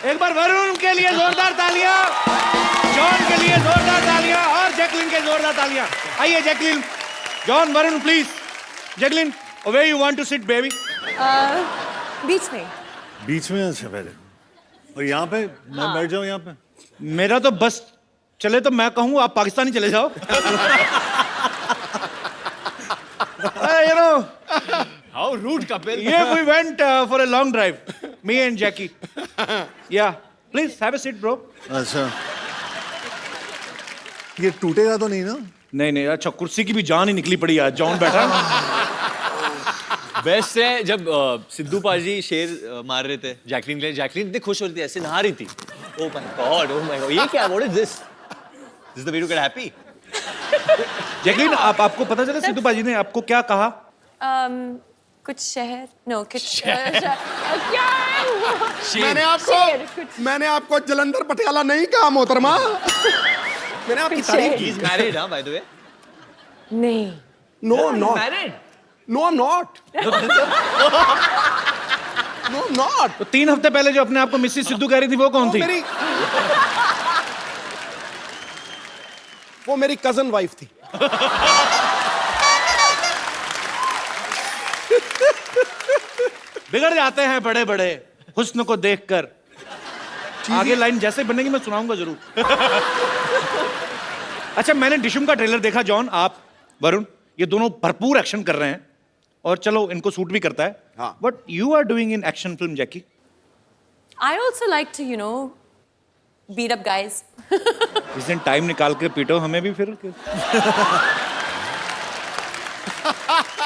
एक बार वरुण के लिए जोरदार तालियां, जॉन के लिए जोरदार तालियां और जैकलिन के जोरदार तालियां। आइए Jacqueline, John, Varun please. Jacqueline, where you want to sit baby? बीच में। बीच में अच्छा पहले, और यहाँ पे मैं बैठ जाऊँ यहाँ पे। मेरा तो बस चले तो मैं कहूँ आप पाकिस्तानी चले जाओ। You know, How rude couple. yeah, we went for a long drive, me and Jackie. Yeah, please have a seat, bro. अच्छा, ये टूटेगा तो नहीं ना? नहीं नहीं, अच्छा कुर्सी की भी जान ही निकली पड़ी आज। जॉन बैठा। बेस्ट है जब सिद्धू पाजी शेर मार रहे थे जैकलिन के लिए, जैकलिन इतनी खुश हो रही थी, ऐसे नहा रही थी। Oh my God, ये क्या? What is this? This is the way to get happy. Jacqueline, आपको पता चला सिद्धू पाजी ने आपको क्या कहा? कुछ शहर, नो कुछ मैंने आपको जलंधर पटियाला नहीं कहा मोहतरमा। मैंने आपकी तारीफ की। He's married, huh, by the way? नहीं। No, I'm not. Married? No, I'm not. No, I'm not. तो 3 हफ्ते पहले जो अपने आप को मिसेस सिद्धू कह रही थी वो कौन थी? वो मेरी कजन वाइफ थी। बिगड़ जाते हैं बड़े बड़े हुस्न को देखकर। आगे लाइन जैसे बनेगी मैं सुनाऊंगा जरूर। अच्छा, मैंने डिशुम का ट्रेलर देखा। जॉन, आप, वरुण, ये दोनों भरपूर एक्शन कर रहे हैं और चलो इनको सूट भी करता है। हाँ। But you are doing in action film Jackie. I also like to, you know, beat up guys. इस दिन टाइम निकाल के पीटो हमें भी फिर।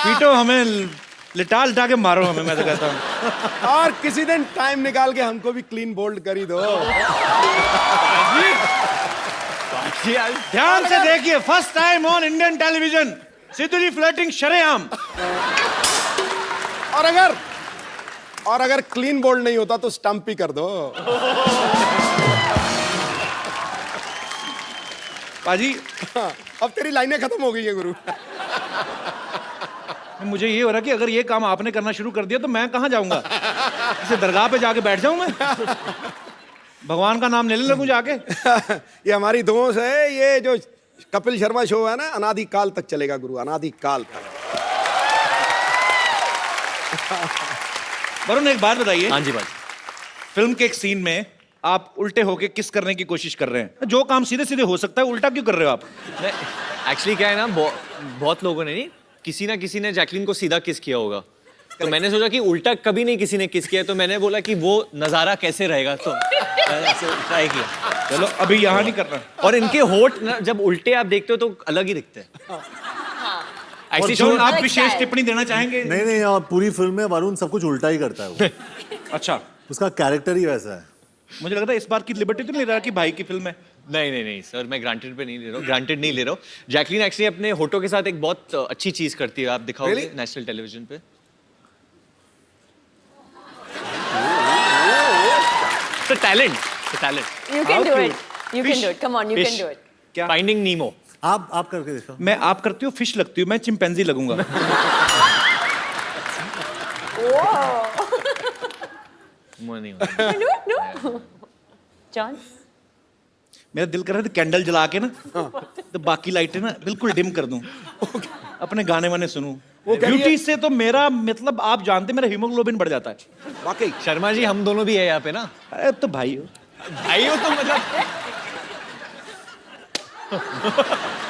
पीटो हमें, लिटा लिटा के मारो हमें, मैं तो कहता हूँ। और किसी दिन टाइम निकाल के हमको भी क्लीन बोल्ड कर ही दो। ध्यान से देखिए, first time on Indian television, Sidhu ji flirting शरेआम। और अगर क्लीन बोल्ड नहीं होता तो स्टंप ही कर दो। पाजी, अब तेरी लाइनें खत्म हो गई है गुरु। मुझे ये हो रहा कि अगर ये काम आपने करना शुरू कर दिया तो मैं कहाँ जाऊंगा? इसे दरगाह पे जाके बैठ जाऊं मैं? भगवान का नाम लेने लगूं जाके? ये हमारी दोस्त है। ये जो कपिल शर्मा शो है ना, अनादि काल तक चलेगा गुरु, अनादि काल तक। वरुण, एक बात बताइए। हाँ जी भाई। फिल्म के एक सीन में आप उल्टे होके किस करने की कोशिश कर रहे हैं? जो काम सीधे सीधे हो सकता है उल्टा क्यों कर रहे हो आप? एक्चुअली क्या है ना, बहुत लोगों ने नहीं, किसी ना किसी ने जैकलिन को सीधा किस किया होगा, तो मैंने सोचा कि उल्टा कभी नहीं किसी ने किस किया, तो मैंने बोला कि वो नजारा कैसे रहेगा, तो ट्राई किया। चलो अभी यहाँ नहीं करना। और इनके होठ ना जब उल्टे आप देखते हो तो अलग ही दिखते हैं। और जॉन, आप विशेष टिप्पणी देना चाहेंगे? नहीं नहीं, और पूरी फिल्म में वरुण सब कुछ उल्टा ही करता है वो। अच्छा, उसका कैरेक्टर ही वैसा है। मुझे लगता है इस बार की लिबर्टी तो नहीं रहा कि भाई की फिल्म है। नहीं सर, मैं ग्रांटेड नहीं ले रहा हूँ। जैकलिन एक्चुअली अपने होठों के साथ एक बहुत अच्छी चीज करती है, आप दिखाओगे नेशनल टेलीविजन पे। Talent. You can do it. You can do it. Come on, you can do it. क्या? फाइंडिंग नीमो। आप करके देखो। मैं आप करती हूँ, फिश लगती हूँ, मैं चिंपैंजी लगूंगा। No. John? मेरा दिल कर रहा था कैंडल जला के ना तो बाकी लाइटें ना बिल्कुल डिम कर दूं, अपने गाने वाने सुनूं। ब्यूटी से तो मेरा मतलब आप जानते, मेरा हीमोग्लोबिन बढ़ जाता है। वाकई शर्मा जी, हम दोनों भी है यहाँ पे ना। अरे तो भाई हो। भाई हो तो मतलब।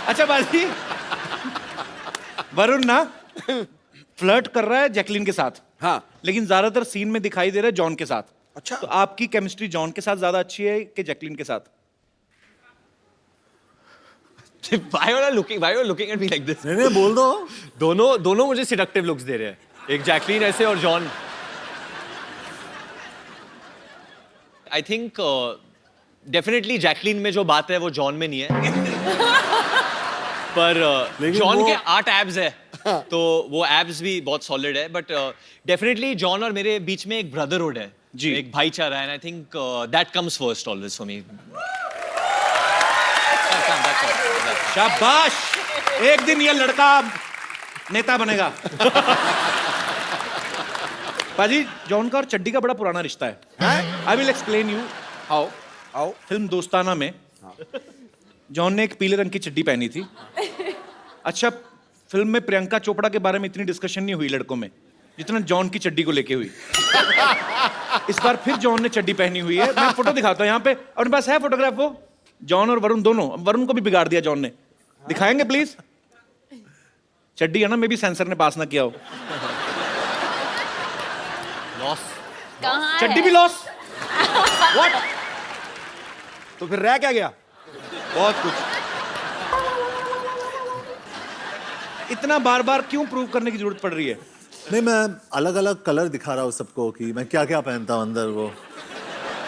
अच्छा बाजी, वरुण ना फ्लर्ट कर रहा है जैकलिन के साथ। हाँ। लेकिन ज्यादातर सीन में दिखाई दे रहा है जॉन के साथ। अच्छा। तो आपकी केमिस्ट्री जॉन के साथ ज्यादा अच्छी है कि जैकलिन के साथ? Why are you looking at me like this? नहीं बोल दो। दोनों मुझे सिडक्टिव लुक्स दे रहे हैं, एक जैकलिन ऐसे और John. I think definitely Jacqueline में जो बात है वो जॉन में नहीं है। पर जॉन के 8 एब्स है, तो वो एब्स भी बहुत सॉलिड है। बट डेफिनेटली जॉन और मेरे बीच में एक ब्रदरहुड है जी, एक भाईचारा है। And I think that comes first always for me. शाबाश, एक दिन ये लड़का नेता बनेगा। पाजी जॉन का और चड्डी का बड़ा पुराना रिश्ता है. I will explain you how. आओ. फिल्म दोस्ताना में जॉन ने एक पीले रंग की चड्डी पहनी थी. अच्छा, फिल्म में प्रियंका चोपड़ा के बारे में इतनी डिस्कशन नहीं हुई लड़कों में जितना जॉन की चड्डी को लेके हुई. इस बार फिर जॉन ने चड्डी पहनी हुई है. मैं फोटो दिखाता हूँ यहाँ पे. अपने पास है फोटोग्राफ? वो जॉन और वरुण दोनों. वरुण को भी बिगाड़ दिया जॉन ने. दिखाएंगे प्लीज? चड्डी है ना, मे भी सेंसर ने पास ना किया हो. लॉस. कहाँ चड्डी है? भी लॉस. व्हाट? तो फिर रह क्या गया? बहुत कुछ. इतना बार बार क्यों प्रूव करने की जरूरत पड़ रही है? नहीं, मैं अलग अलग कलर दिखा रहा हूँ सबको कि मैं क्या क्या पहनता हूँ अंदर. वो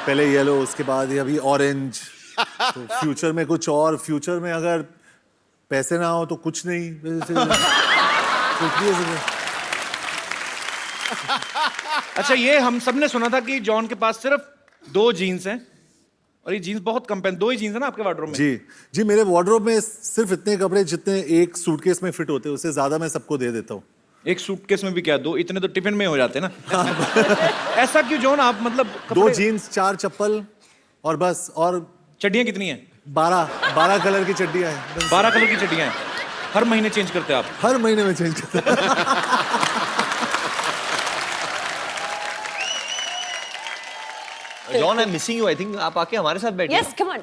पहले येलो, उसके बाद ये अभी ऑरेंज. तो फ्यूचर में कुछ और. फ्यूचर में अगर पैसे ना हो तो कुछ नहीं. कुछ भी हो सकता. अच्छा, ये हम सब ने सुना था कि जॉन के पास सिर्फ 2 जीन्स हैं और ये जीन्स बहुत कम पहन. 2 ही जीन्स है ना आपके वार्डरोब में? जी, मेरे वार्डरोब में सिर्फ इतने कपड़े जितने एक सूटकेस में फिट होते हैं, उससे ज्यादा मैं सबको दे देता हूँ. एक सूटकेस में भी क्या 2? इतने तो टिफिन में हो जाते ना. ऐसा क्यों जॉन? आप मतलब 2 जीन्स, 4 चप्पल और बस. और चड्डियां कितनी हैं? 12 कलर की चड्डियां हैं. 12 कलर की चड्डियां हैं. हर महीने चेंज करते हैं आप? हर महीने में चेंज करता हूं. John, I am missing you. I think आप आके हमारे साथ बैठे. Yes, come on.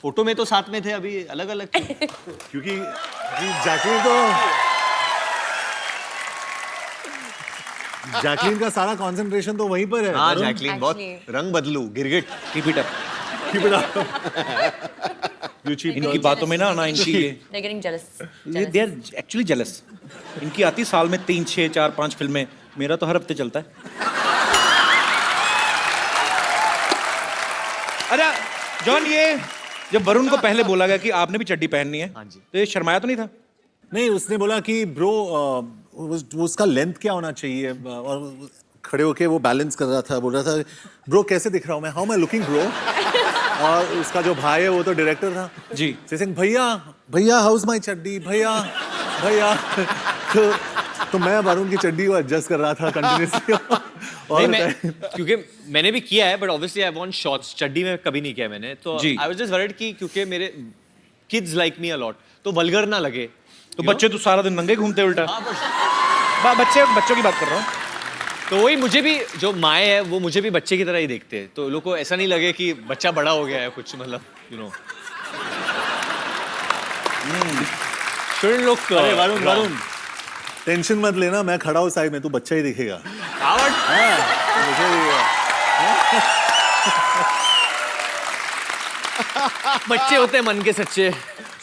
फोटो में तो साथ में थे, अभी अलग अलग. क्योंकि जैकलीन का सारा कंसंट्रेशन तो वहीं पर है. हाँ, वरुण, जैकलीन बहुत Actually. रंग बदलू. गिरगिट. Keep it up. keep it up. You cheap इनकी girls. बातों में ना इनकी They're getting jealous. ये दे आर एक्चुअली जेलस. इनकी आती साल में 3, 6, 4, 5 फिल्में. मेरा तो हर हफ्ते चलता है. अच्छा जॉन, ये जब वरुण को पहले बोला गया कि आपने भी चड्डी पहननी है, हाँ जी. तो ये शर्माया तो नहीं था? नहीं, उसने बोला कि ब्रो उसका लेंथ क्या होना चाहिए. और खड़े होके वो बैलेंस कर रहा था. बोल रहा था ब्रो कैसे दिख रहा हूँ मैं, how am I looking bro. और उसका जो भाई है वो तो डायरेक्टर था जी. सिंह, भैया हाउ इज माय चड्डी, भैया. तो मैं वरुण की चड्डी को एडजस्ट कर रहा था कंटिन्यूअसली. नहीं, मैं क्योंकि मैंने भी किया है, but obviously I want shorts. चड्डी में कभी नहीं किया मैंने. तो जी. आई वाज जस्ट वरीड कि क्योंकि मेरे kids like me a lot, तो वल्गर ना लगे. तो बच्चे तो सारा दिन नंगे घूमते उल्टा. हाँ, बच्चों की बात कर रहा हूँ. तो वही, मुझे भी जो माए है वो मुझे भी बच्चे की तरह ही देखते हैं. तो लोगों को ऐसा नहीं लगे कि बच्चा बड़ा हो गया है कुछ, मतलब यू नो. Should look. अरे वरुण टेंशन मत लेना, मैं खड़ा हूँ साइड में, तू बच्चा ही दिखेगा. मुझे बच्चे होते हैं मन के सच्चे.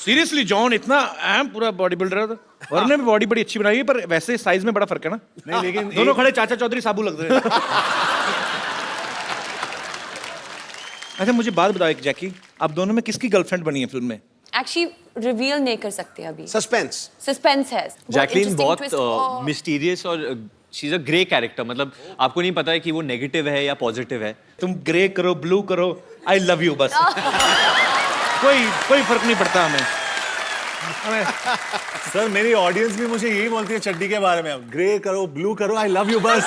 सीरियसली जॉन इतना अहम पूरा बॉडी बिल्डर है. वरुण ने भी बॉडी बड़ी अच्छी बनाई है, पर वैसे साइज में बड़ा फर्क है ना. नहीं, लेकिन दोनों खड़े चाचा चौधरी साबू लग रहे हैं. अच्छा मुझे बात बताओ एक, जैकी, आप दोनों में किसकी गर्लफ्रेंड बनी है फिल्म में? Actually, reveal नहीं कर सकते अभी. सस्पेंस. Suspense है. जैकलीन बहुत interesting twist. मिस्टीरियस और she is a grey character. मतलब आपको नहीं पता है कि वो नेगेटिव है या पॉजिटिव है. तुम ग्रे करो, ब्लू करो, आई लव यू बस. कोई फर्क नहीं पड़ता हमें. सर मेरी ऑडियंस भी मुझे यही बोलती है चड्डी के बारे में, ग्रे करो, ब्लू करो, आई लव यू बस.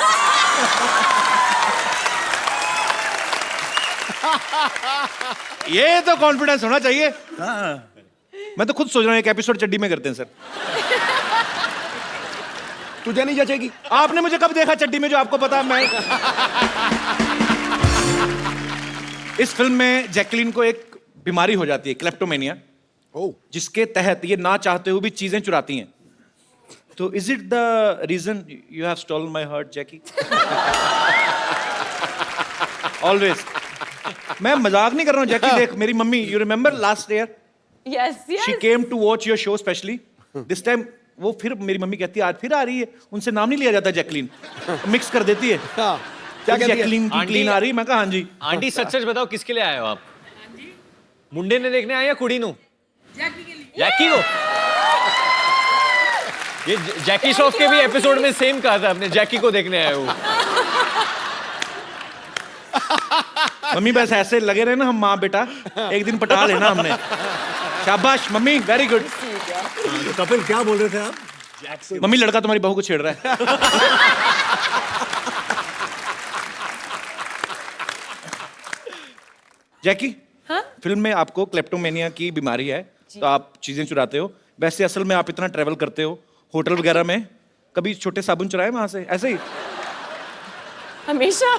ये तो कॉन्फिडेंस होना चाहिए. मैं तो खुद सोच रहा हूँ एक एपिसोड चड्डी में करते हैं सर. तुझे नहीं जचेगी. आपने मुझे कब देखा चड्डी में जो आपको पता? मैं इस फिल्म में जैकलीन को एक बीमारी हो जाती है, क्लेप्टोमेनिया, जिसके तहत ये ना चाहते हुए भी चीजें चुराती हैं. तो is it the reason you have stolen my heart Jackie? Always. मैं मजाक नहीं कर रहा हूँ जैकी. देख मेरी mummy, you remember last year Yes, yes. She came to watch your show specially. This time वो फिर मेरी मम्मी कहती है आज फिर आ रही है. उनसे नाम नहीं लिया जाता जैकलीन, मिक्स कर देती है. हाँ, क्या कहती है? जैकलीन की क्लीन आ रही. मैं कहा हाँ जी. आंटी सच सच बताओ, किसके लिए आए हो आप? मुंडे ने देखने आए या कुड़ी नु? जैकी को. ये जैकी श्रॉफ के भी एपिसोड में सेम कहा था आपने, जैकी को देखने आए हो. मम्मी बस ऐसे लगे रहे ना हम माँ बेटा, एक दिन पटा लेना हमने. शाबाश मम्मी, वेरी गुड. तो कपिल क्या बोल रहे थे आप? मम्मी लड़का तुम्हारी बहू को छेड़ रहा है. जैकी, हाँ? फिल्म में आपको क्लेप्टोमेनिया की बीमारी है, तो आप चीजें चुराते हो। वैसे असल में आप इतना ट्रैवल करते हो होटल वगैरह में, कभी छोटे साबुन चुराए वहां से ऐसे ही? हमेशा।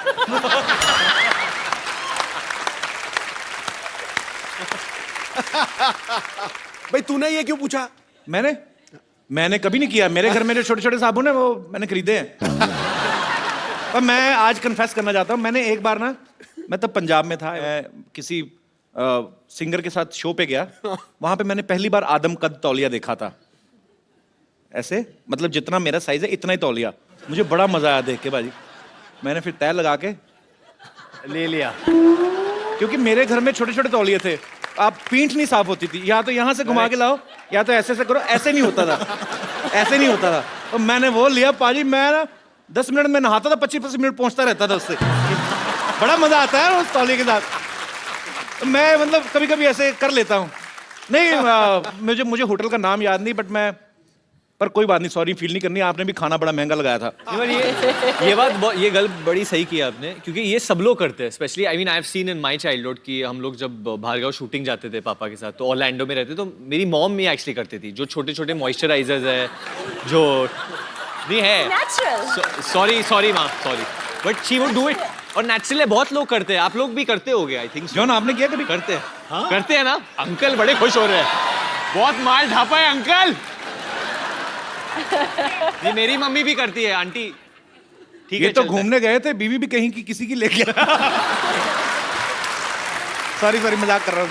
भाई तूने ये क्यों पूछा? मैंने कभी नहीं किया। मेरे घर में जो छोटे छोटे साबुन है वो मैंने खरीदे हैं। पर मैं आज कन्फेस करना चाहता हूँ, मैंने एक बार ना, मैं तब पंजाब में था, मैं किसी सिंगर के साथ शो पे गया, वहां पे मैंने पहली बार आदम कद तौलिया देखा था। ऐसे मतलब जितना मेरा साइज है इतना ही तौलिया। मुझे बड़ा मजा आया देख के भाजी। मैंने फिर तय लगा के ले लिया। क्योंकि मेरे घर में छोटे छोटे तौलिए थे, आप पीठ नहीं साफ होती थी, या तो यहाँ से घुमा के लाओ या तो ऐसे करो, ऐसे नहीं होता था, ऐसे नहीं होता था। तो मैंने वो लिया पाजी, मैं ना 10 मिनट में नहाता था, 25 मिनट पहुंचता रहता था उससे। बड़ा मजा आता है उस तौलिए के साथ। तो मैं मतलब कभी कभी ऐसे कर लेता हूँ। नहीं मुझे होटल का नाम याद नहीं, बट मैं, पर कोई बात नहीं, सॉरी फील नहीं करनी। आपने भी खाना बड़ा महंगा लगाया था। ये गल बड़ी सही किया आपने, क्योंकि ये सब लोग करते हैं। Specially I mean I have seen in my childhood कि हम लोग जब भार्गव शूटिंग जाते थे पापा के साथ, तो ऑरलैंडो में रहते, तो मेरी मॉम भी एक्चुअली करती थी। जो छोटे छोटे मॉइस्चराइजर्स है, जो नहीं है, Natural. सॉरी माँ, sorry, but she would do it. और नेचुरली बहुत लोग करते हैं, आप लोग भी करते होगे आई थिंक। जॉन, आपने किया कभी? करते हैं, हाँ? करते हैं ना। अंकल बड़े खुश हो रहे हैं, बहुत माल ढापा है अंकल। ये मेरी मम्मी भी करती है, आंटी। ठीक ये है, तो चलते हैं। घूमने गए थे, बीवी भी कहीं की किसी की ले गया। सॉरी मजाक कर रहा हूँ।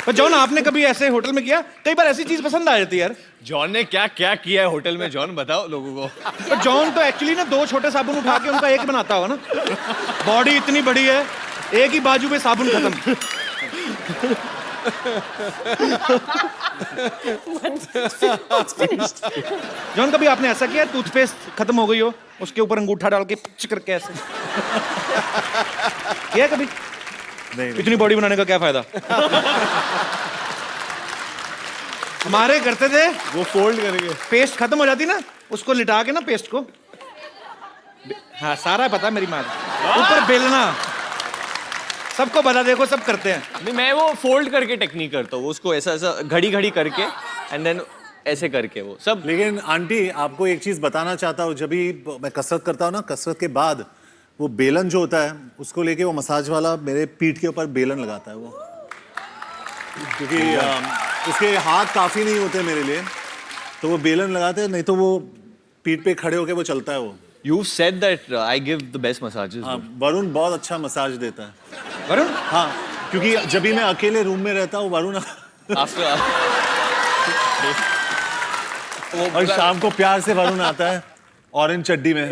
पर जॉन, आपने कभी ऐसे होटल में किया? कई बार ऐसी चीज पसंद आ जाती है यार। जॉन ने क्या क्या किया है होटल में, जॉन बताओ लोगों को। पर जॉन तो एक्चुअली ना 2 छोटे साबुन उठा के उनका एक बनाता होगा ना। बॉडी इतनी बड़ी है, एक ही बाजू पे साबुन खत्म। It's finished. जॉन, कभी आपने ऐसा किया टूथपेस्ट खत्म हो गई हो, उसके ऊपर अंगूठा डाल के पिच करके ऐसे किया कभी? नहीं इतनी बॉडी बनाने का क्या फायदा? हमारे करते थे, वो फोल्ड करके। पेस्ट खत्म हो जाती ना, उसको लिटा के ना पेस्ट को, हाँ सारा पता मेरी माँ, ऊपर बेलना, सबको बता, देखो सब करते हैं। नहीं, मैं वो फोल्ड करके टेक्निक करता हूँ, उसको ऐसा ऐसा घड़ी घड़ी करके एंड देन ऐसे करके वो सब। लेकिन आंटी, आपको एक चीज बताना चाहता हूँ, जब भी मैं कसरत करता हूँ ना, कसरत के बाद वो बेलन जो होता है उसको लेके वो मसाज वाला मेरे पीठ के ऊपर बेलन लगाता है वो, क्योंकि उसके हाथ काफी नहीं होते मेरे लिए, तो वो बेलन लगाते हैं, नहीं तो वो पीठ पे खड़े होके वो चलता है वो। You said that I give the best massages. हाँ, वरुण बहुत अच्छा मसाज देता है। वरुण? हाँ, क्योंकि जब भी मैं अकेले रूम में रहता हूँ, वरुण After और शाम को प्यार से वरुण आता है ऑरेंज चड्डी में।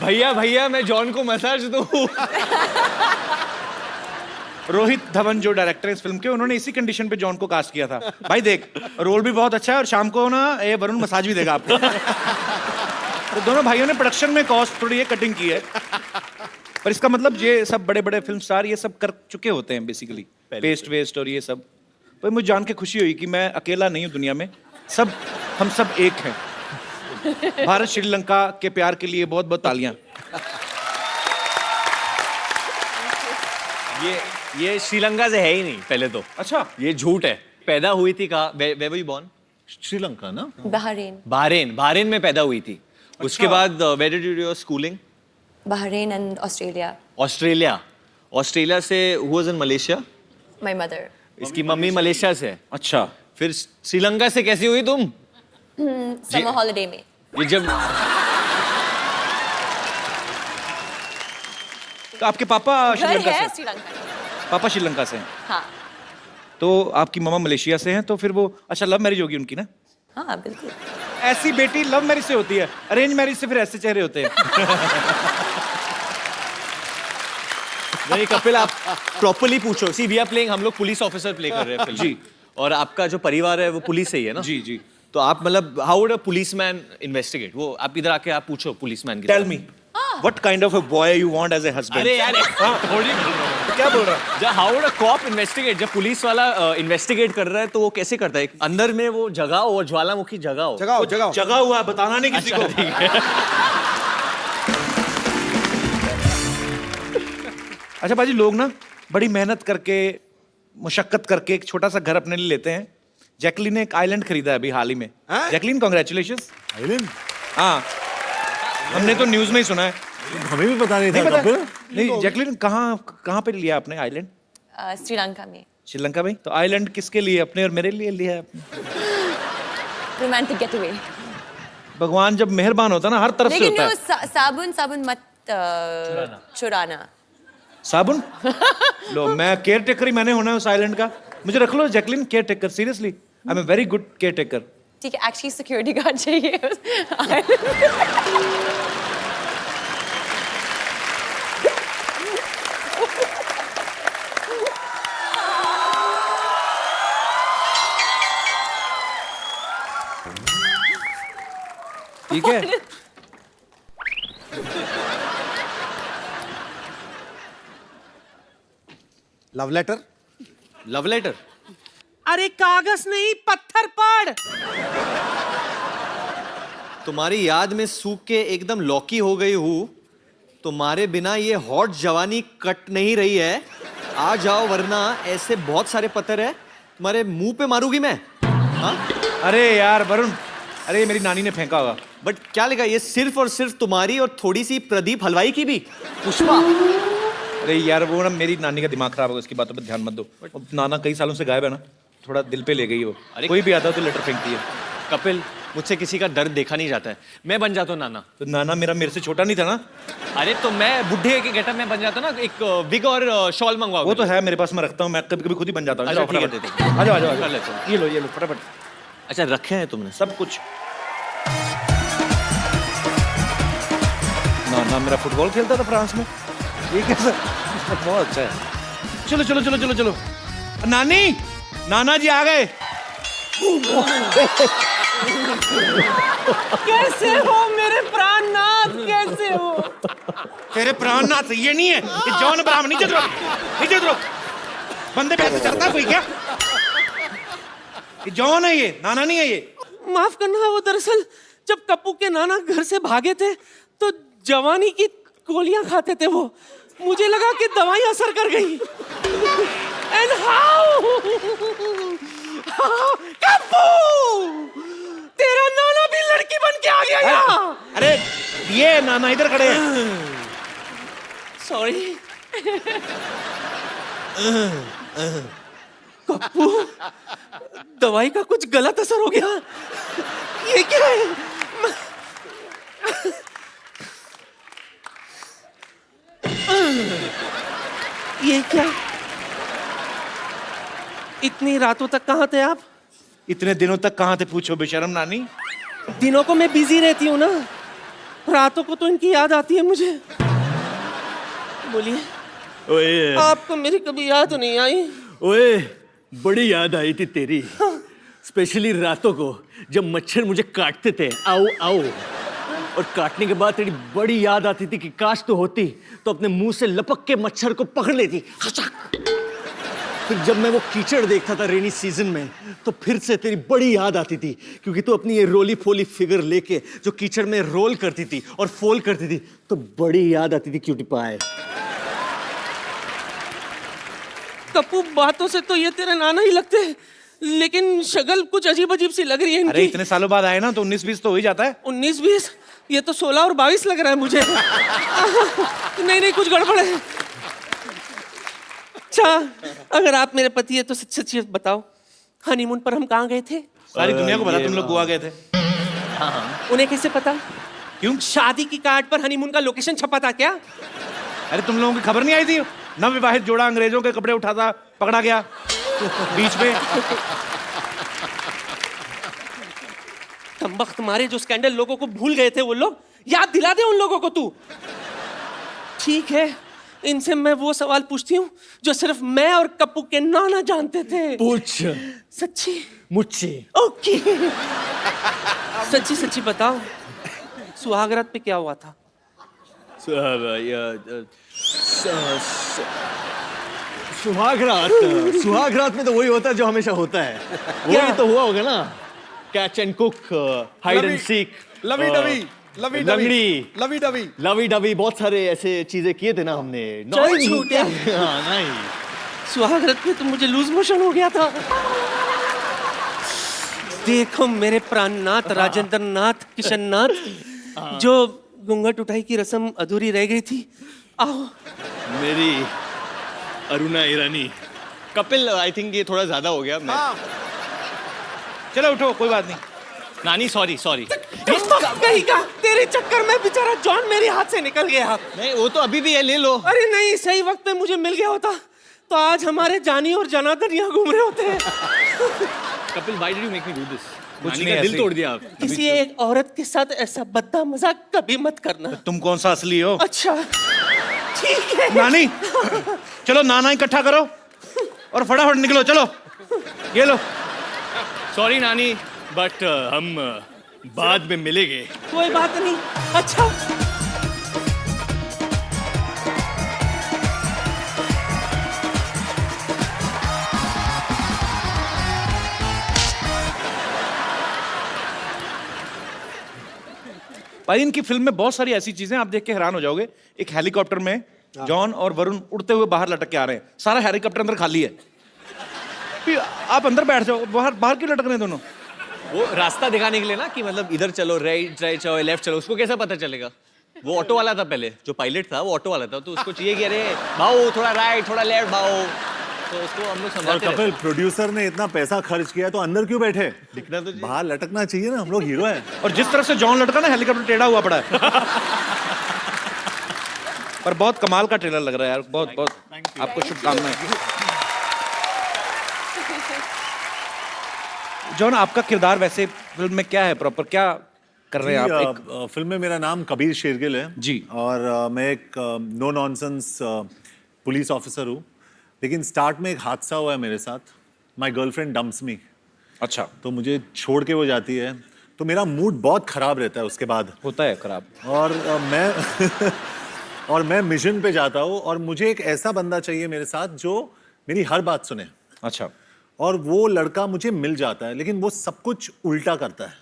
भैया मैं जॉन को मसाज दूं। रोहित धवन जो डायरेक्टर है इस फिल्म के, उन्होंने इसी कंडीशन पे जॉन को कास्ट किया था। भाई देख, रोल भी बहुत अच्छा है और शाम को ना ये वरुण मसाज भी देगा आपको। तो दोनों भाइयों ने प्रोडक्शन में कॉस्ट थोड़ी ये कटिंग की है, पर इसका मतलब ये सब बड़े बड़े फिल्म स्टार ये सब कर चुके होते हैं बेसिकली, पेस्ट वेस्ट और ये सब। पर मुझे जान के खुशी हुई कि मैं अकेला नहीं हूँ दुनिया में, हम सब एक हैं। भारत श्रीलंका के प्यार के लिए बहुत बहुत तालियां। ये श्रीलंका से है ही नहीं पहले तो। अच्छा, ये झूठ है। पैदा हुई थी कहाँ? Where were you born? Sri Lanka ना? Bahrain. बहरीन में पैदा हुई थी। उसके बाद where did you do your schooling? Bahrain and Australia. Australia से who was in Malaysia? My mother. इसकी मम्मी मलेशिया से है। अच्छा। फिर श्रीलंका से कैसी हुई तुम? Summer holiday में. ये जब तो आपके पापा घर श्रीलंका है से? श्रीलंका. पापा श्रीलंका से हैं। हाँ. तो आपकी मामा मलेशिया से हैं, तो फिर वो अच्छा लव मैरिज होगी उनकी ना? हाँ बिल्कुल. ऐसी बेटी लव मैरिज से होती है, अरेंज मैरिज से फिर ऐसे चेहरे होते हैं। नहीं कपिल, आप प्रॉपर्ली पूछो। सी वी आर प्लेइंग, हम लोग पुलिस ऑफिसर प्ले कर रहे हैं फिल्म। जी। और आपका जो परिवार है वो पुलिस से ही है ना? जी जी। तो आप मतलब how would a policeman investigate? वो आप इधर आके आप पूछो पुलिसमैन की। Tell me what kind of a boy you want as a husband? अरे यार थोड़ी क्या बोल रहा है? जब how would a cop investigate? जब पुलिस वाला इन्वेस्टिगेट कर रहा है तो वो कैसे करता है? अंदर में वो जगह हो, वो ज्वालामुखी जगह हो। जगाओ जगा हुआ है, बताना नहीं किसी को। ठीक है। अच्छा बाजी, लोग ना बड़ी मेहनत करके, मुशक्कत करके एक छोटा सा घर अपने लिए लेते हैं। जैकलीन ने एक आइलैंड खरीदा है अभी हाल ही में। Jacqueline, congratulations. आइलैंड? हाँ, हमने तो न्यूज में ही सुना है। हमें भी पता नहीं था नहीं पता? कपिल। नहीं, जैकलीन कहाँ पे लिया आपने आइलैंड? श्रीलंका में। श्रीलंका में? तो आइलैंड किसके लिए, अपने और मेरे लिए लिया है आपने? Romantic getaway. भगवान जब मेहरबान होता है ना, हर तरफ से लेकिन होता है। साबुन मत चुराना। साबुन? लो, मैं केयर टेकर ही मैंने होना है उस आइलैंड का। मुझे रख लो Jacqueline, caretaker, seriously I am a very good caretaker. ठीक है, एक्चुअली सिक्योरिटी गार्ड चाहिए उस ठीक है। Love letter? Love letter? अरे कागज नहीं, पत्थर पड़। तुम्हारी याद में सूख के एकदम लौकी हो गई हूँ। तुम्हारे बिना ये हॉट जवानी कट नहीं रही है। आ जाओ वरना ऐसे बहुत सारे पत्थर है तुम्हारे मुंह पे मारूंगी मैं। हाँ? अरे यार वरुण, अरे मेरी नानी ने फेंका होगा। बट क्या लिखा? ये सिर्फ और सिर्फ तुम्हारी और थोड़ी सी प्रदीप हलवाई की भी। पुष्पा। अरे यार वो ना, मेरी नानी का दिमाग खराब होगा, उसकी बातों पर ध्यान मत दो। अब नाना कई सालों से गायब है ना, थोड़ा दिल पे ले गई वो। अरे कोई भी आता है तो लेटर फेंकती है। कपिल, मुझसे किसी का दर्द देखा नहीं जाता है। मैं बन जाता हूँ नाना। तो नाना मेरे से छोटा नहीं था ना? अरे तो मैं बुढ़े के गेटअप में बन जाता ना, एक विग और शॉल मंगवाओ। वो तो है मेरे पास, मैं रखता हूँ, मैं कभी कभी खुद ही बन जाता हूँ। अच्छा, जाओ, ठीक है, फटाफट। दे दो। आ जाओ आ जाओ आ कर जाओ। लेता हूँ। ये लो फटाफट, अच्छा रखे हैं तुमने? सब कुछ। नाना मेरा फुटबॉल खेलता था फ्रांस में। ये कैसा? बहुत अच्छा है। चलो चलो चलो चलो चलो। नानी, नाना जी आ गए। कैसे हो मेरे प्राणनाथ, कैसे हो? तेरे प्राणनाथ ये नहीं है, ये जॉन अब्राहम। नीचे उतरो, नीचे उतरो। बंदे पे ऐसे चढ़ता कोई क्या? ये जॉन है, ये नाना नहीं है ये। माफ करना, वो दरअसल जब कप्पू के नाना घर से भागे थे तो जवानी की गोलियां खाते थे वो। मुझे लगा कि दवाई असर कर गई। एंड हाउ कप्पू, तेरा नाना भी लड़की बन के आ गया यहाँ। अरे ये नाना इधर खड़े हैं। सॉरी कप्पू, दवाई का कुछ गलत असर हो गया। ये क्या है? ये क्या? इतनी रातों तक कहाँ थे आप? इतने दिनों तक कहाँ थे पूछो बेशरम नानी। दिनों को मैं बिजी रहती हूँ ना, रातों को तो इनकी याद आती है मुझे। बोलिए, ओए आपको मेरी कभी याद नहीं आई? ओए, बड़ी याद आई थी तेरी, स्पेशली रातों को जब मच्छर मुझे काटते थे। आओ आओ। और काटने के बाद तेरी बड़ी याद आती थी कि काश तो होती तो अपने मुंह से लपक के मच्छर को पकड़ लेती। फिर जब मैं वो कीचड़ देखता था रेनी सीजन में तो फिर से तेरी बड़ी याद आती थी, क्योंकि तू अपनी ये रोली फोली फिगर लेके जो कीचड़ में रोल करती थी और फोल करती थी तो बड़ी याद आती थी क्यूटी पाए। कप्पू, बातों से तो ये तेरे नाना ही लगते हैं, लेकिन शक्ल कुछ अजीब अजीब सी लग रही है अरे इनकी। इतने सालों बाद आए ना तो 19-20 तो हो ही जाता है। 19-20? ये तो 16 और 22 लग रहा है मुझे। नहीं नहीं, कुछ गड़बड़ है। अच्छा, अगर आप मेरे पति है तो सच सच बताओ, हनीमून पर हम कहाँ गए थे? सारी दुनिया को पता तुम लोग गोवा गए थे। उन्हें कैसे पता? क्यों? शादी की कार्ड पर हनीमून का लोकेशन छपा था क्या? अरे तुम लोगों की खबर नहीं आई थी? नवविवाहित जोड़ा अंग्रेजों के कपड़े उठाता पकड़ा गया बीच में। कमबख्त मारे, जो स्कैंडल लोगों को भूल गए थे वो लोग, याद दिला दे उन लोगों को तू। ठीक है, इनसे मैं वो सवाल पूछती हूँ जो सिर्फ मैं और कप्पू के नाना जानते थे। पूछ सच्ची? मुझसे। ओके। सच्ची सच्ची बताओ, सुहागरात पे क्या हुआ था? सुहागरात में तो वही होता है जो हमेशा होता है। वही तो हुआ होगा ना, catch and cook, hide and seek, lovey dovey. Lovey लंगड़ी, लवी डवी लवी डवी, बहुत सारे ऐसे चीजें किए थे ना हमने। चल छूटे। हाँ नहीं। सुहागरात में तो मुझे लूज मोशन हो गया था। देखो मेरे प्राणनाथ, राजेंद्र नाथ, किशन नाथ, जो घूंघट उठाई की रस्म अधूरी रह गई थी, आओ। मेरी अरुणा ईरानी। कपिल आई थिंक ये थोड़ा ज्यादा हो गया। चलो उठो, कोई बात नहीं। नानी सॉरी सॉरी। कहीं का तेरे चक्कर में बेचारा जॉन मेरे हाथ से निकल गया। नहीं वो तो अभी भी है, ले लो। अरे नहीं, सही वक्त पे मुझे मिल गया होता तो आज हमारे जानी और जनार्दन यहाँ घूम रहे होते हैं। Kapil why did you make me do this? कुछ नानी नहीं, का दिल ऐसे तोड़ दिया आप। किसी एक औरत के साथ ऐसा बद्दा मजाक कभी मत करना। तुम कौन सा असली हो? अच्छा ठीक है। नानी, चलो नाना इकट्ठा करो और फटाफट निकलो, चलो। ये लो। सॉरी नानी, बट हम बाद में मिलेंगे। कोई बात नहीं। अच्छा भाई इनकी फिल्म में बहुत सारी ऐसी चीजें आप देख के हैरान हो जाओगे। एक हेलीकॉप्टर में जॉन और वरुण उड़ते हुए बाहर लटक के आ रहे हैं, सारा हेलीकॉप्टर अंदर खाली है। फिर आप अंदर बैठ जाओ, बाहर बाहर क्यों लटक रहे हैं दोनों? वो रास्ता दिखाने के लिए ना कि मतलब इधर चलो, राइट राइट चलो, लेफ्ट चलो। उसको कैसा पता चलेगा? वो ऑटो वाला था पहले, जो पायलट था वो ऑटो वाला था, तो उसको चाहिए कि अरे भाऊ थोड़ा राइट थोड़ा लेफ्ट भाऊ, तो उसको हम लोग और समझाते रहते कपिल, प्रोड्यूसर ने इतना पैसा खर्च किया तो अंदर क्यों बैठे? दिखना तो चाहिए। बाहर लटकना चाहिए ना, हम लोग हीरो हैं। और जिस तरफ से जॉन लटका ना, हेलीकॉप्टर टेढ़ा हुआ पड़ा है। पर बहुत कमाल का ट्रेलर लग रहा है यार, बहुत बहुत आपको शुभकामनाएं। जॉन, आपका किरदार वैसे फिल्म में क्या है, प्रॉपर क्या कर रहे हैं आप? एक फिल्म में मेरा नाम कबीर शेरगिल है जी। और मैं एक नो नॉनसेंस पुलिस ऑफिसर हूँ। लेकिन स्टार्ट में एक हादसा हुआ है मेरे साथ। माय गर्लफ्रेंड डम्प्स मी। अच्छा, तो मुझे छोड़ के वो जाती है, तो मेरा मूड बहुत खराब रहता है उसके बाद। होता है खराब। और मैं और मैं मिशन पे जाता हूँ और मुझे एक ऐसा बंदा चाहिए मेरे साथ जो मेरी हर बात सुने। अच्छा, और वो लड़का मुझे मिल जाता है, लेकिन वो सब कुछ उल्टा करता है।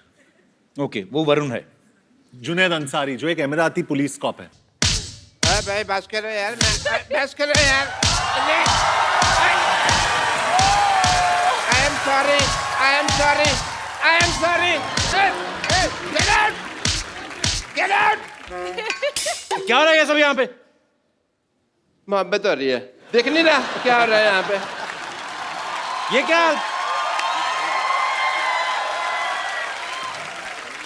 ओके, वो वरुण है। जुनैद अंसारी, जो एक एमिराती पुलिस कॉप है। अरे भाई बस करो यार, बस करो यार। I am sorry, I am sorry, I am sorry. Get out, get out. क्या हो रहा है ये सब यहाँ पे? मोहब्बत हो रही है, देख नहीं रहा क्या हो रहा है यहाँ पे? ये क्या?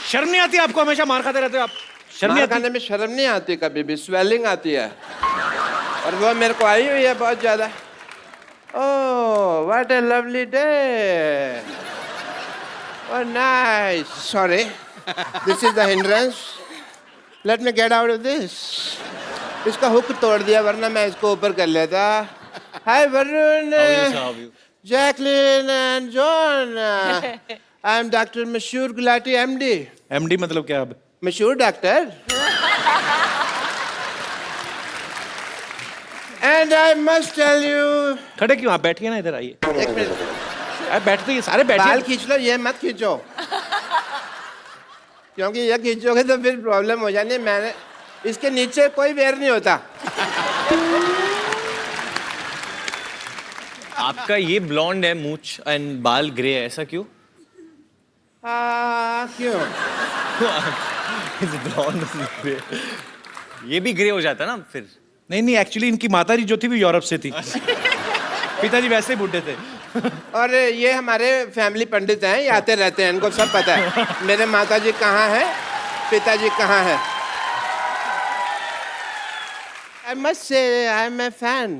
शर्म नहीं आती आपको? हमेशा मार खाते रहते हो आप। शर्म नहीं मार आती? खाने में शर्म नहीं आती, कभी भी स्वेलिंग आती है, और वो मेरे को आई हुई है बहुत ज्यादा। Oh what a lovely day, oh nice. Sorry, this is the hindrance, let me get out of this. इसका हुक तोड़ दिया, वरना मैं इसको ऊपर कर लेता। Hi Varun, Jacqueline and John, I am doctor मशहूर गुलाटी एमडी। एमडी मतलब क्या? अब मशहूर doctor. And I must tell you. खड़े क्यों? आप बैठिए ना, इधर आइए। एक मिनट, आप बैठते ही सारे बाल बैठिए। खींच लो, ये मत खींचो, क्योंकि ये खींचोगे तो फिर प्रॉब्लम हो जानी है। मैंने इसके नीचे कोई वेयर नहीं होता। आपका ये ब्लॉन्ड है मूछ एंड बाल ग्रे है, ऐसा क्यों? क्यों? ब्लॉन्ड ये भी ग्रे हो जाता ना फिर। नहीं नहीं, एक्चुअली इनकी माता जी जो थी वो यूरोप से थी। पिताजी वैसे ही बूढ़े थे। और ये हमारे फैमिली पंडित हैं, ये आते रहते हैं, इनको सब पता है मेरे माताजी कहाँ हैं, पिताजी कहाँ हैं। I must say I am a fan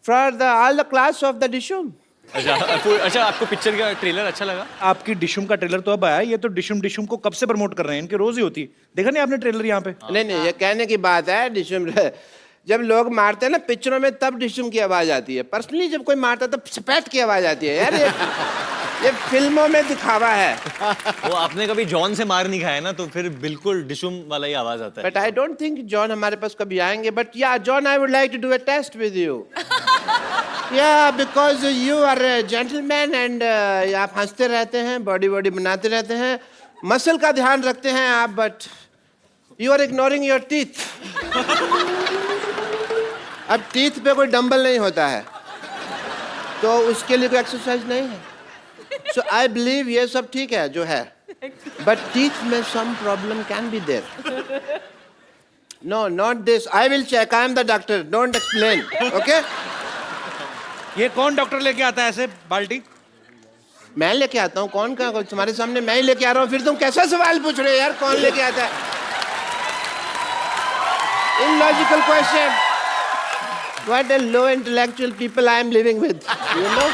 for all the class of the Dishum. अच्छा आपको पिक्चर का ट्रेलर अच्छा लगा? आपकी डिशुम का ट्रेलर तो अब आया, ये तो डिशुम डिशुम को कब से प्रमोट कर रहे हैं, इनके रोज ही होती है। देखा नहीं आपने ट्रेलर यहाँ पे? नहीं नहीं, ये कहने की बात है। डिशुम जब लोग मारते हैं ना पिक्चरों में, तब डिशुम की आवाज आती है। पर्सनली जब कोई मारता है तब स्पैट की आवाज आती है। यार ये फिल्मों में दिखावा है। वो आपने कभी जॉन से मार नहीं खाया ना, तो फिर बिल्कुल डिशुम वाला ही आवाज आता है। But I don't think John हमारे पास कभी आएंगे। But ya John, I would like to do a test with you. Ya because you are a gentleman and आप हंसते रहते हैं, बॉडी बॉडी बनाते रहते हैं, मसल का ध्यान रखते हैं आप, but You are ignoring your teeth. अब टीथ पे कोई डंबल नहीं होता है, तो उसके लिए कोई एक्सरसाइज नहीं है. So I believe ये सब ठीक है जो है, but teeth में some problem can be there. No, not this. I will check. I am the doctor. Don't explain. Okay? ये कौन डॉक्टर लेके आता है ऐसे बाल्टी? मैं लेके आता हूँ. कौन का? तुम्हारे सामने मैं ही लेके आ रहा हूँ. फिर तुम कैसा सवाल पूछ रहे हो यार? कौन लेके आता है? Illogical question. What a low intellectual people I am living with. You know?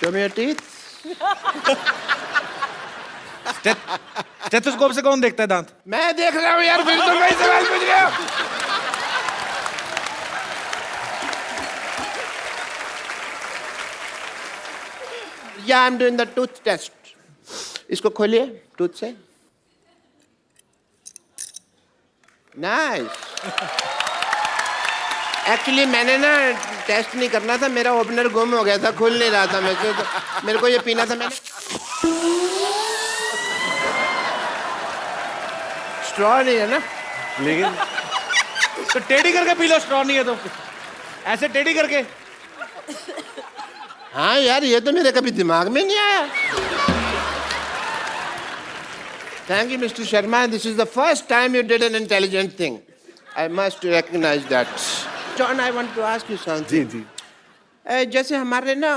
Show me your teeth. Stethoscope से कौन देखता है दांत? मैं देख रहा हूँ यार. फिर तुम वही सवाल पूछ रहे हो. Yeah, I'm doing the tooth test. इसको खोलिए टूथ से. Nice. एक्चुअली मैंने ना टेस्ट नहीं करना था, मेरा ओपनर गुम हो गया था, खुल नहीं रहा था मेरे से, तो मेरे को ये पीना था. मैंने स्ट्रॉ नहीं है ना, लेकिन तो टेढ़ी करके पी लो. स्ट्रॉ नहीं है तो ऐसे टेढ़ी करके. हाँ यार, ये तो मेरे कभी दिमाग में नहीं आया. Thank you, Mr. Sharma. This is the first time you did an intelligent thing. I must recognize that. John, I want to ask you something. जी. जैसे हमारे ना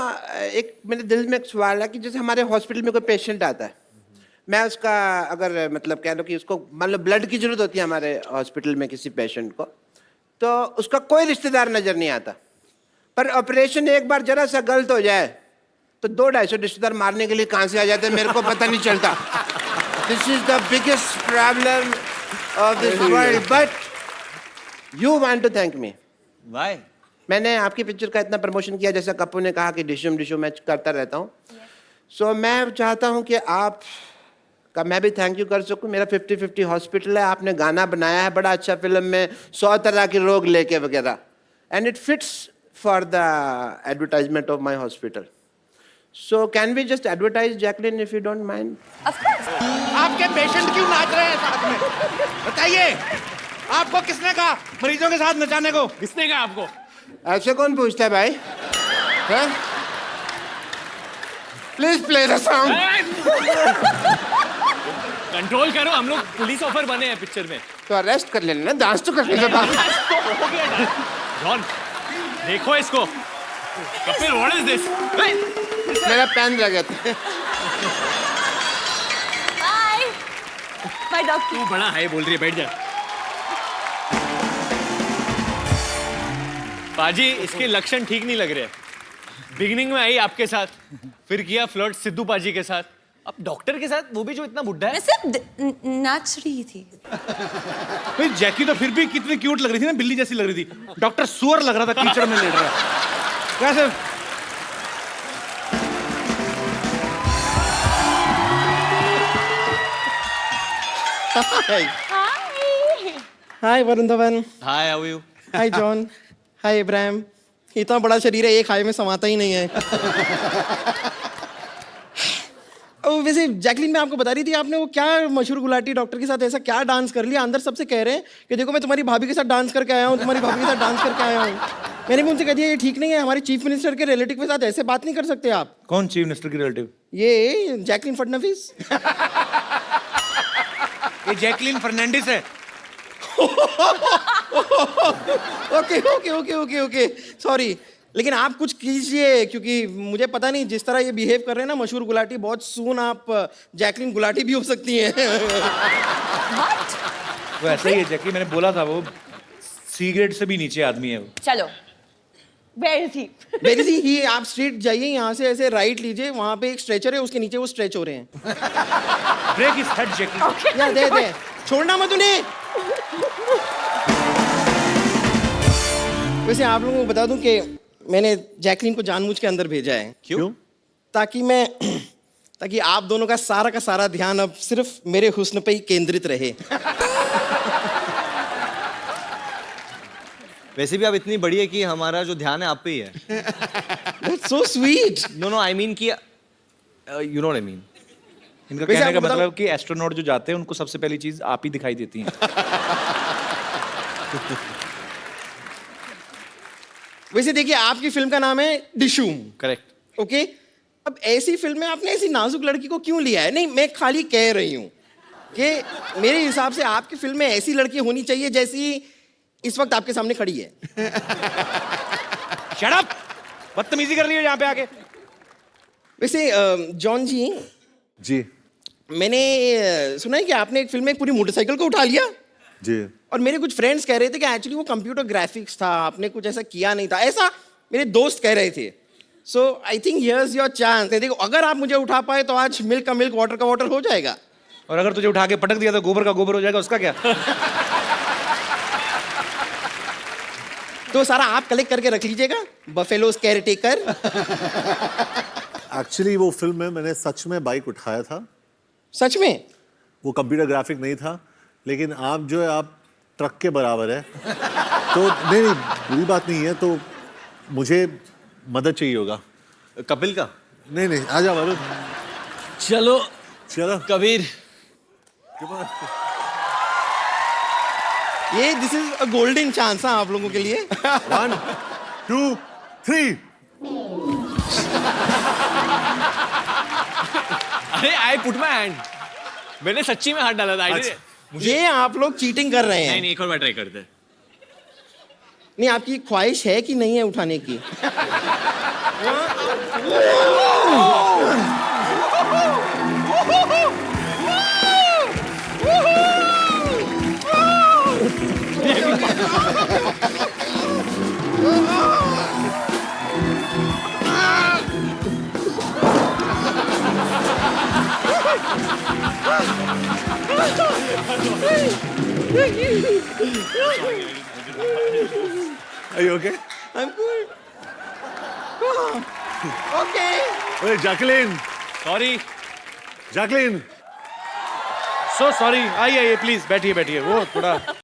एक मेरे दिल में एक सवाल है कि जैसे हमारे हॉस्पिटल में कोई पेशेंट आता है, मैं उसका अगर मतलब कह लो कि उसको मान लो ब्लड की जरूरत होती है हमारे हॉस्पिटल में किसी पेशेंट को, तो उसका कोई रिश्तेदार नजर नहीं आता, पर ऑपरेशन एक बार जरा सा गलत हो जाए तो 200-250 रिश्तेदार मारने के लिए कहाँ से आ जाते हैं, मेरे को पता नहीं चलता. This is the biggest problem of this world. But you want to thank me. Why? मैंने आपकी पिक्चर का इतना प्रमोशन किया, जैसा कप्पू ने कहा कि डिशुम मैं करता रहता हूँ. सो मैं चाहता हूँ कि आप का मैं भी थैंक यू कर सकूँ. मेरा 50-50 हॉस्पिटल है, आपने गाना बनाया है बड़ा अच्छा फिल्म में, 100 तरह के रोग लेके वगैरह, and it fits for the advertisement of my hospital. So can we just advertise Jacqueline if you don't mind? Of course. आपके पेशेंट क्यों नाच रहे हैं साथ में? बताइए, आपको किसने कहा मरीजों के साथ नचाने को? किसने कहा आपको? ऐसे कौन पूछता है भाई? Please play the song. Control करो, हम लोग पुलिस ऑफर बने हैं पिक्चर में. तो अरेस्ट कर लेना ना, डांस तो कर लेना. जॉन, देखो इसको. Kapil, what is this? मेरा पेन रह गया था. Bye. Bye, doctor. तू बड़ा हाई बोल रही है, बैठ जा. पाजी, इसके लक्षण ठीक नहीं लग रहे. बिगिनिंग में आई आपके साथ, फिर किया फ्लर्ट सिद्धू पाजी के साथ, अब डॉक्टर के साथ, वो भी जो इतना बुड्ढा है. मैं सिर्फ नाच रही थी. भाई जैकी तो फिर भी कितनी क्यूट लग रही थी ना, बिल्ली जैसी लग रही थी. डॉक्टर सुअर लग रहा था, कीचड़ में लेट रहा है. कैसे? Hi Varun Dhawan. Hi, how are you? Hi John. Hi Ibrahim. इतना बड़ा शरीर है, एक हाय में समाता ही नहीं है. वैसे जैकलिन, मैं आपको बता रही थी, आपने वो क्या मशहूर गुलाटी डॉक्टर के साथ ऐसा क्या डांस कर लिया? अंदर सबसे कह रहे हैं कि देखो मैं तुम्हारी भाभी के साथ डांस करके आया हूँ, तुम्हारी भाभी के साथ डांस करके आया हूँ. मैंने भी उनसे कह दिया ये ठीक नहीं है, हमारे चीफ मिनिस्टर के रिलेटिव के साथ ऐसे बात नहीं कर सकते आप. कौन चीफ मिनिस्टर की रिलेटिव? ये जैकलिन फडणवीस. ये जैकलिन फर्नांडिस है. Okay okay okay okay okay sorry, लेकिन आप कुछ कीजिए, क्योंकि मुझे पता नहीं जिस तरह ये बिहेव कर रहे हैं ना मशहूर गुलाटी, बहुत सून आप जैकलिन गुलाटी भी हो सकती हैं. वो ऐसा ही है जैकी, मैंने बोला था, वो सी ग्रेड से भी नीचे आदमी है वो. चलो. Where is he? मेरी सी ही, आप स्ट्रीट जाइए, यहाँ से ऐसे राइट लीजिए, वहाँ पे एक स्ट्रेचर है, उसके नीचे वो स्ट्रेच हो रहे हैं. ब्रेक इज हेड जैकी. या दे छोड़ना मत उन्हें. वैसे आप लोगों को बता दूं कि मैंने जैकलिन को जानबूझ के अंदर भेजा है. क्यों? ताकि आप दोनों का सारा ध्यान अब सिर्फ मेरे हुस्न पे ही केंद्रित रहे. वैसे भी आप इतनी बड़ी है कि हमारा जो ध्यान है आप पे ही है. That's so sweet. No, I mean कि you know what I mean. इनका वैसे कहने का आपको बताऊं- मतलब कि एस्ट्रोनॉट जो जाते हैं उनको सबसे पहली चीज आप ही दिखाई देती हैं। वैसे देखिए आपकी फिल्म का नाम है डिशूम, करेक्ट। ओके। अब ऐसी फिल्म में आपने ऐसी नाजुक लड़की को क्यों लिया है? नहीं, मैं खाली कह रही हूँ कि मेरे हिसाब से आपकी फिल्म में ऐसी लड़की होनी चाहिए जैसी इस वक्त आपके सामने खड़ी है। Shut up! बदतमीजी कर रही हो यहाँ पे आके। वैसे जॉन जी, जी मैंने सुना है कि आपने एक फिल्म में एक पूरी मोटरसाइकिल को उठा लिया, जी और मेरे कुछ फ्रेंड्स कह रहे थे कि एक्चुअली वो कंप्यूटर ग्राफिक्स था, आपने कुछ ऐसा किया नहीं था, ऐसा मेरे दोस्त कह रहे थे। So I think here's your chance. देखो, अगर आप मुझे उठा पाए तो आज मिल्क का मिल्क, वाटर का वाटर हो जाएगा। और अगर तुझे उठा के पटक दिया तो गोबर का गोबर हो जाएगा, उसका क्या? तो सारा आप कलेक्ट करके रख लीजिएगा, बफेलोज केयर टेकर। एक्चुअली वो फिल्म में मैंने सच में बाइक उठाया था। सच में? वो कंप्यूटर ग्राफिक नहीं था, लेकिन आप जो है आप ट्रक के बराबर है। तो नहीं नहीं बुरी बात नहीं है, तो मुझे मदद चाहिए होगा। कपिल का। नहीं नहीं आ जा वरुण, चलो चलो। कबीर। ये this is a golden chance आप लोगों के लिए। 1 2 3। अरे आई पुट माय हैंड। मैंने सच्ची में हाथ डाला था। ये आप लोग चीटिंग कर रहे हैं। नहीं, एक और बार ट्राई करते हैं। नहीं, आपकी ख्वाहिश है कि नहीं है उठाने की? Are you okay? I'm good. Okay. ओए Jacqueline, sorry, Jacqueline. So sorry. आइए आइए प्लीज, बैठिए बैठिए। वो थोड़ा